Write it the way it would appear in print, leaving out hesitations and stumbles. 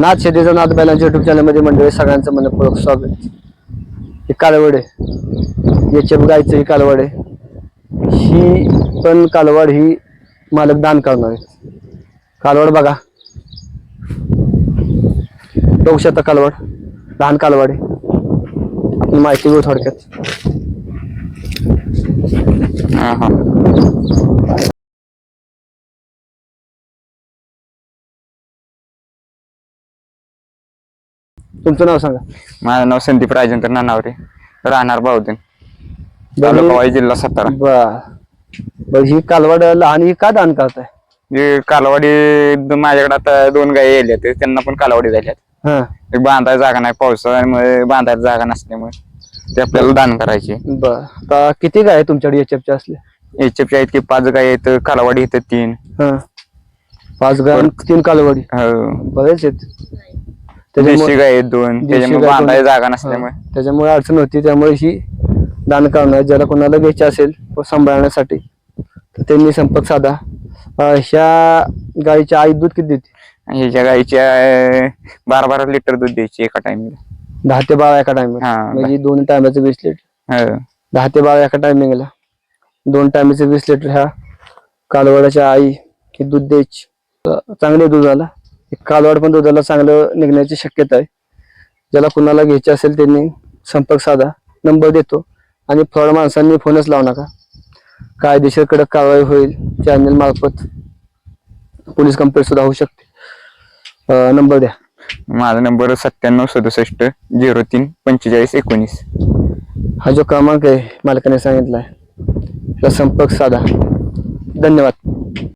नाथ शेतीचा नाथ बैलांच्या युट्यूब चॅनलमध्ये मंडळी सगळ्यांचं मनपूर्वक स्वागत. ही कालवड आहे, याच्या गायचं ही कालवड आहे. ही पण कालवड ही मालक दान करणार आहे. कालवड बघा, बघू शकता कालवड, लहान कालवड आहे. आपण माहिती घेऊ थोडक्यात. तुमचं नाव सांगा. माझं नाव संदीप राजेंद्र नानावरे, राहणार बावधन, तालुका वाई, जिल्हा सातारा. बर, ही कालवड लहान ही का दान करताय? ही कालवाडी माझ्याकडे आता 2 गायी आल्या, त्यांना पण कालवाडी झाल्यात. बांधायला जागा नाही, पावसाळ्यामुळे बांधायला जागा नसल्यामुळे ते आपल्याला दान करायची. बर, आता किती गाय तुमच्याकडे एचएफच्या असल्या? एचएफच्या आहेत की 5 गायी आहेत, कालवाडी आहेत 3. 5 गाय 3 कालवडी. बरेच आहेत. देशी गाय आहेत 2, त्याच्यामुळे बांधायला जागा नसल्यामुळे त्याच्यामुळे अडचण होती. त्यामुळे ही दान करणार, ज्याला कोणाला घ्यायची असेल सांभाळण्यासाठी तर त्यांनी संपर्क साधा. ह्या गायीच्या आई दूध किती देते? ह्याच्या गायीच्या 12-12 लिटर दूध द्यायची एका टाइमिंगला. 10 ते 12 एका टायमिंगला, म्हणजे 2 टायमाचं 20 लिटर. 10 ते 12 एका टायमिंगला 2 टायमाचं 20 लिटर ह्या कालवडाच्या आई ही दूध द्यायची. चांगले दुधाला कालवड पण दुधाला चांगलं निघण्याची शक्यता आहे. ज्याला कुणाला घ्यायचे असेल त्यांनी संपर्क साधा, नंबर देतो. आणि फ्रॉड माणसांनी फोनच लावू नका, कायदेशीर कडक कारवाई होईल. चॅनल मार्फत पोलीस कंप्लेंट सुद्धा होऊ शकते. नंबर द्या. माझा नंबर 9767 03 45 19. हा जो क्रमांक आहे मालकाने सांगितलाय, त्याला संपर्क साधा. धन्यवाद.